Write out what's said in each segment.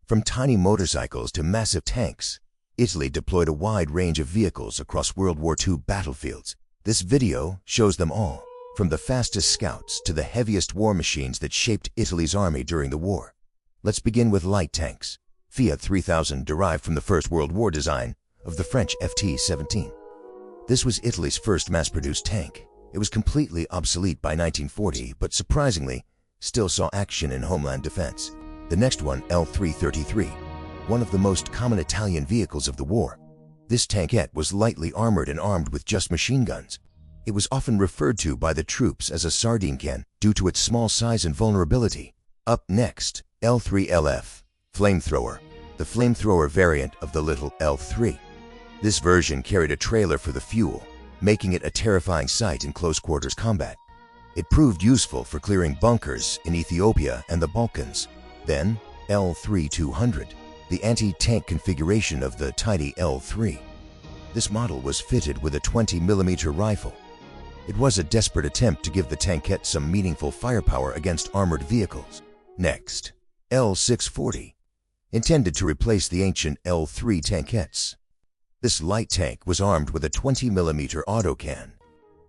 From tiny motorcycles to massive tanks, Italy deployed a wide range of vehicles across World War II battlefields. This video shows them all, from the fastest scouts to the heaviest war machines that shaped Italy's army during the war. Let's begin with light tanks. Fiat 3000 derived from the First World War design of the French FT-17. This was Italy's first mass-produced tank. It was completely obsolete by 1940, but surprisingly, still saw action in homeland defense. The next one, L333, one of the most common Italian vehicles of the war. This tankette was lightly armored and armed with just machine guns. It was often referred to by the troops as a sardine can due to its small size and vulnerability. Up next, L3LF, flamethrower, the flamethrower variant of the little L3. This version carried a trailer for the fuel, making it a terrifying sight in close-quarters combat. It proved useful for clearing bunkers in Ethiopia and the Balkans. Then, L3200, the anti-tank configuration of the tiny L3. This model was fitted with a 20mm rifle. It was a desperate attempt to give the tankette some meaningful firepower against armored vehicles. Next, L640, intended to replace the ancient L3 tankettes. This light tank was armed with a 20mm autocan.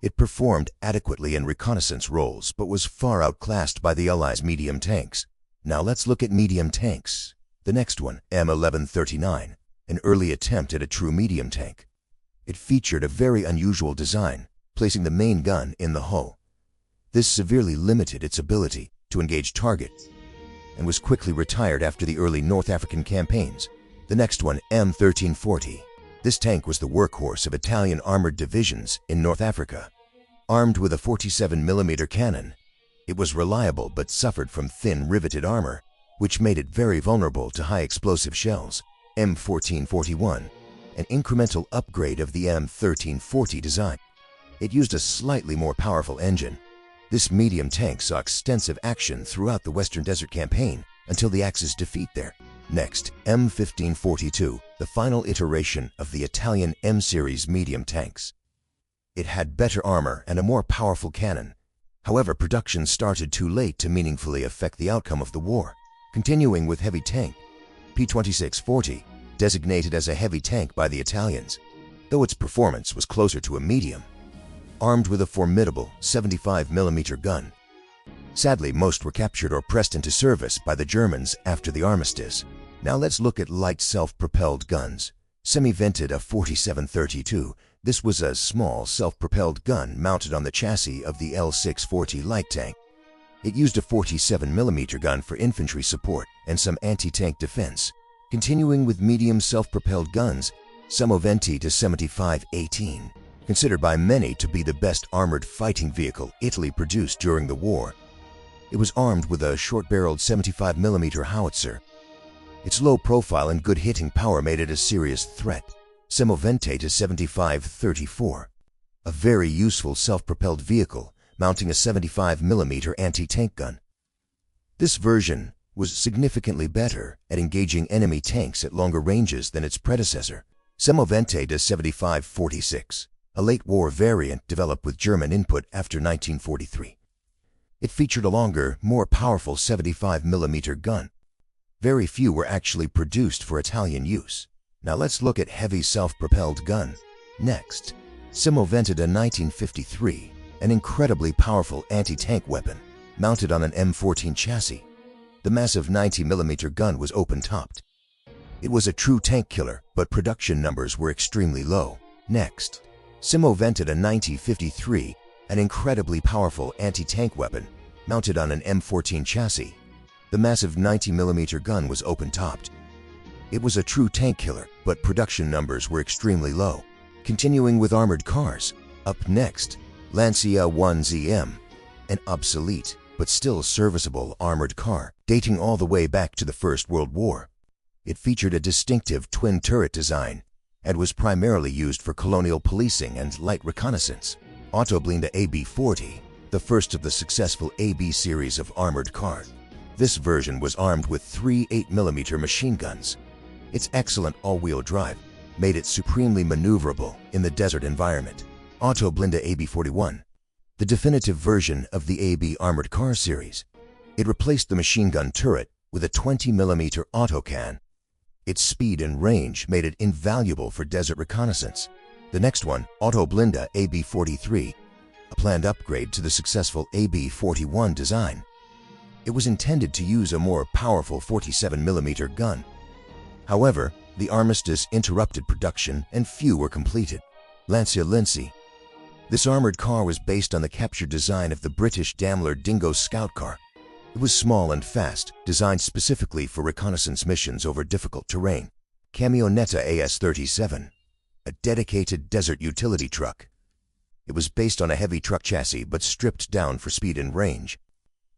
It performed adequately in reconnaissance roles, but was far outclassed by the Allies' medium tanks. Now let's look at medium tanks. The next one, M1139, an early attempt at a true medium tank. It featured a very unusual design, placing the main gun in the hull. This severely limited its ability to engage targets and was quickly retired after the early North African campaigns. The next one, M1340. This tank was the workhorse of Italian armored divisions in North Africa. Armed with a 47mm cannon, it was reliable but suffered from thin riveted armor, which made it very vulnerable to high explosive shells. M1441, an incremental upgrade of the M1340 design. It used a slightly more powerful engine. This medium tank saw extensive action throughout the Western Desert Campaign until the Axis defeat there. Next, M1542, the final iteration of the Italian M-series medium tanks. It had better armor and a more powerful cannon. However, production started too late to meaningfully affect the outcome of the war. Continuing with heavy tank, P2640, designated as a heavy tank by the Italians, though its performance was closer to a medium. Armed with a formidable 75mm gun. Sadly, most were captured or pressed into service by the Germans after the armistice. Now let's look at light self-propelled guns. Semi-vented a 4732. This was a small self-propelled gun mounted on the chassis of the L640 light tank. It used a 47mm gun for infantry support and some anti-tank defense. Continuing with medium self-propelled guns, Semoventi to 7518. Considered by many to be the best armored fighting vehicle Italy produced during the war. It was armed with a short-barreled 75mm howitzer. Its low profile and good hitting power made it a serious threat. Semoventi to 7534, a very useful self-propelled vehicle mounting a 75mm anti-tank gun. This version was significantly better at engaging enemy tanks at longer ranges than its predecessor, Semoventi to 7546, a late war variant developed with German input after 1943. It featured a longer, more powerful 75mm gun. Very few were actually produced for Italian use. Now let's look at heavy self-propelled gun. Next, Semoventi to 1953, an incredibly powerful anti-tank weapon mounted on an M14 chassis. The massive 90mm gun was open-topped. It was a true tank killer, but production numbers were extremely low. Next, Semoventi to 1953, an incredibly powerful anti-tank weapon mounted on an M14 chassis. The massive 90mm gun was open-topped. It was a true tank killer, but production numbers were extremely low. Continuing with armored cars, up next, Lancia 1ZM, an obsolete but still serviceable armored car dating all the way back to the First World War. It featured a distinctive twin-turret design and was primarily used for colonial policing and light reconnaissance. Autoblinda AB-40, the first of the successful AB series of armored cars. This version was armed with 3 8mm machine guns. Its excellent all-wheel drive made it supremely maneuverable in the desert environment. Autoblinda AB-41, the definitive version of the AB armored car series. It replaced the machine gun turret with a 20mm autocan. Its speed and range made it invaluable for desert reconnaissance. The next one, Auto Blinda AB-43, a planned upgrade to the successful AB-41 design. It was intended to use a more powerful 47mm gun. However, the armistice interrupted production and few were completed. Lancia Lindsay. This armored car was based on the captured design of the British Daimler Dingo scout car. It was small and fast, designed specifically for reconnaissance missions over difficult terrain. Camionetta AS-37, a dedicated desert utility truck. It was based on a heavy truck chassis but stripped down for speed and range.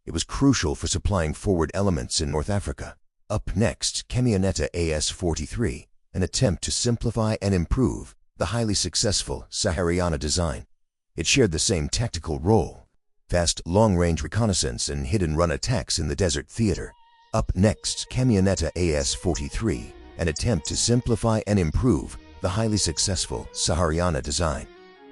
It was crucial for supplying forward elements in North Africa. Up next, Camionetta AS-43, an attempt to simplify and improve the highly successful Sahariana design. It shared the same tactical role: fast, long-range reconnaissance and hit-and-run attacks in the desert theater. Up next, Camionetta AS-43, an attempt to simplify and improve the highly successful Sahariana design.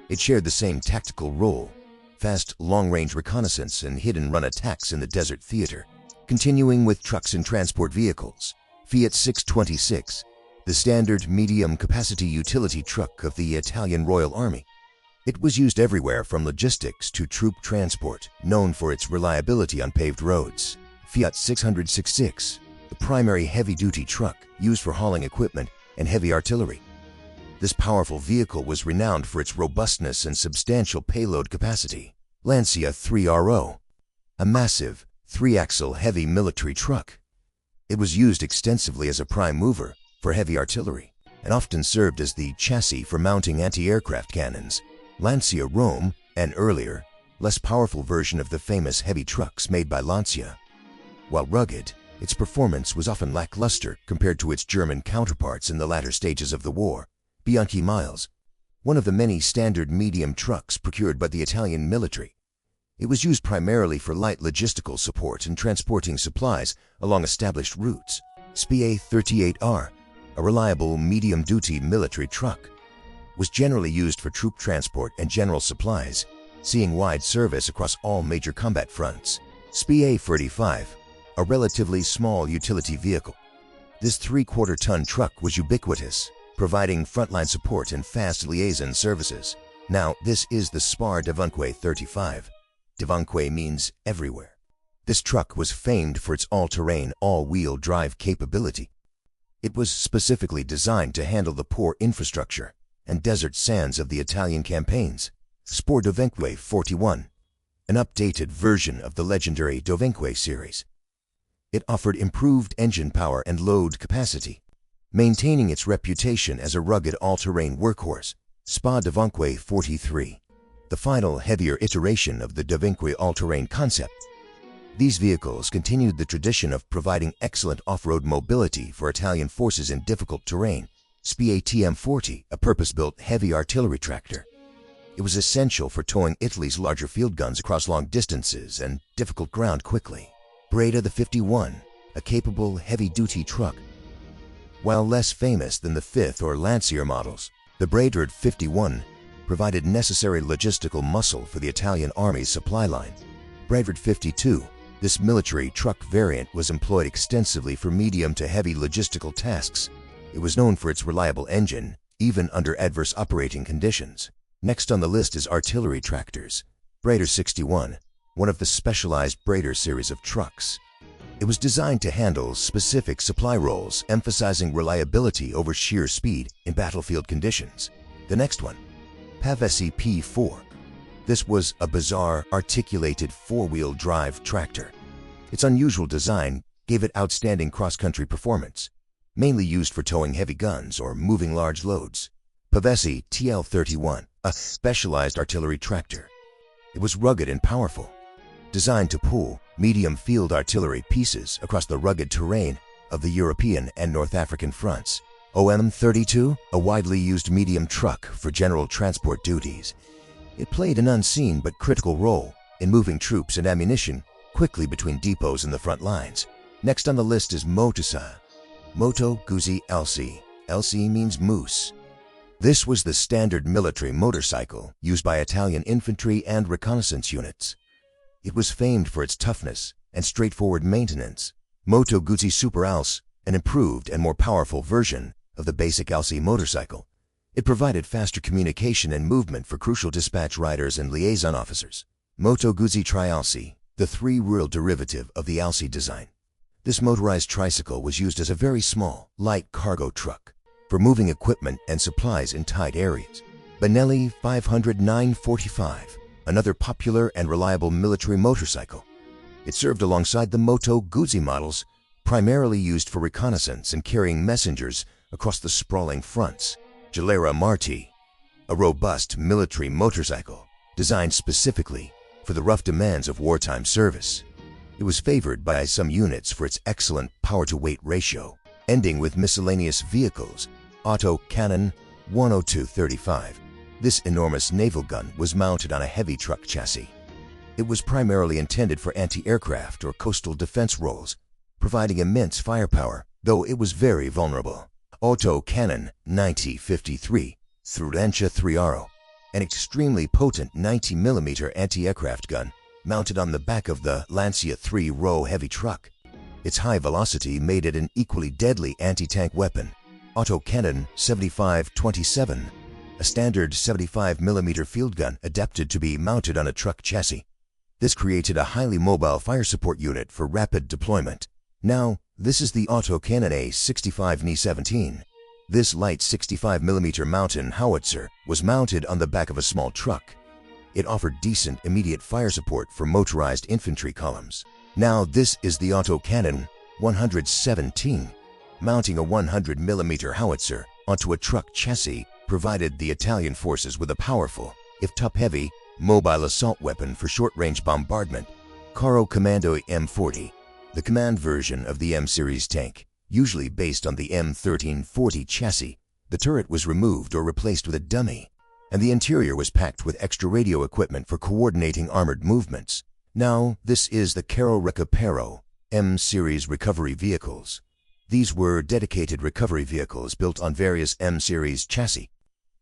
It shared the same tactical role: fast, long-range reconnaissance and hit-and-run attacks in the desert theater. Continuing with trucks and transport vehicles, Fiat 626, the standard medium-capacity utility truck of the Italian Royal Army. It was used everywhere from logistics to troop transport, known for its reliability on paved roads. Fiat 666, the primary heavy-duty truck used for hauling equipment and heavy artillery. This powerful vehicle was renowned for its robustness and substantial payload capacity. Lancia 3RO, a massive, three-axle heavy military truck. It was used extensively as a prime mover for heavy artillery and often served as the chassis for mounting anti-aircraft cannons. Lancia Rome, an earlier, less powerful version of the famous heavy trucks made by Lancia. While rugged, its performance was often lackluster compared to its German counterparts in the latter stages of the war. Bianchi Miles, one of the many standard medium trucks procured by the Italian military. It was used primarily for light logistical support and transporting supplies along established routes. SPA 38R, a reliable medium-duty military truck, was generally used for troop transport and general supplies, seeing wide service across all major combat fronts. SPA 45, a relatively small utility vehicle. This 3/4-ton truck was ubiquitous, providing frontline support and fast liaison services. Now, this is the SPAR Dovunque 35. Dovunque means everywhere. This truck was famed for its all-terrain, all-wheel drive capability. It was specifically designed to handle the poor infrastructure and desert sands of the Italian campaigns. SPAR Dovunque 41, an updated version of the legendary Dovunque series. It offered improved engine power and load capacity, maintaining its reputation as a rugged all-terrain workhorse. SPA Dovunque 43, the final heavier iteration of the Dovunque all-terrain concept. These vehicles continued the tradition of providing excellent off-road mobility for Italian forces in difficult terrain. SPA TM40, a purpose-built heavy artillery tractor. It was essential for towing Italy's larger field guns across long distances and difficult ground quickly. Breda the 51, a capable heavy-duty truck. While less famous than the 5th or Lancia models, the Breda 51 provided necessary logistical muscle for the Italian Army's supply line. Breda 52, this military truck variant was employed extensively for medium to heavy logistical tasks. It was known for its reliable engine, even under adverse operating conditions. Next on the list is artillery tractors. Breda 61, one of the specialized Breda series of trucks. It was designed to handle specific supply roles, emphasizing reliability over sheer speed in battlefield conditions. The next one, Pavesi P4. This was a bizarre, articulated four-wheel drive tractor. Its unusual design gave it outstanding cross-country performance, mainly used for towing heavy guns or moving large loads. Pavesi TL31, a specialized artillery tractor. It was rugged and powerful, designed to pull medium field artillery pieces across the rugged terrain of the European and North African fronts. OM32, a widely used medium truck for general transport duties. It played an unseen but critical role in moving troops and ammunition quickly between depots and the front lines. Next on the list is Motosa. Moto Guzzi LC. LC means moose. This was the standard military motorcycle used by Italian infantry and reconnaissance units. It was famed for its toughness and straightforward maintenance, Moto Guzzi Super Alce, an improved and more powerful version of the basic Alce motorcycle. It provided faster communication and movement for crucial dispatch riders and liaison officers. Moto Guzzi Tri-Alce, the three-wheel derivative of the Alce design. This motorized tricycle was used as a very small, light cargo truck for moving equipment and supplies in tight areas. Benelli 500-945, another popular and reliable military motorcycle. It served alongside the Moto Guzzi models, primarily used for reconnaissance and carrying messengers across the sprawling fronts. Gilera Marti, a robust military motorcycle designed specifically for the rough demands of wartime service. It was favored by some units for its excellent power-to-weight ratio. Ending with Miscellaneous Vehicles, Auto Cannon 10235. This enormous naval gun was mounted on a heavy truck chassis. It was primarily intended for anti-aircraft or coastal defense roles, providing immense firepower, though it was very vulnerable. Auto Cannon 9053, Strudentia 3R, an extremely potent 90mm anti-aircraft gun mounted on the back of the Lancia 3-row heavy truck. Its high velocity made it an equally deadly anti-tank weapon. Auto Cannon 7527, a standard 75mm field gun adapted to be mounted on a truck chassis. This created a highly mobile fire support unit for rapid deployment. Now, this is the Auto Cannon A65Ni17. This light 65mm mountain howitzer was mounted on the back of a small truck. It offered decent immediate fire support for motorized infantry columns. Now this is the Auto Cannon 117. Mounting a 100mm howitzer onto a truck chassis provided the Italian forces with a powerful, if top-heavy, mobile assault weapon for short-range bombardment. Caro Comando M40, the command version of the M-series tank, usually based on the M1340 chassis. The turret was removed or replaced with a dummy, and the interior was packed with extra radio equipment for coordinating armored movements. Now, this is the Caro Recupero M-series recovery vehicles. These were dedicated recovery vehicles built on various M-series chassis.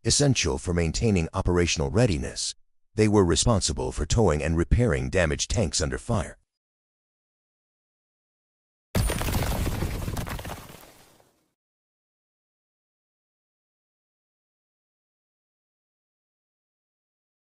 Essential for maintaining operational readiness, they were responsible for towing and repairing damaged tanks under fire.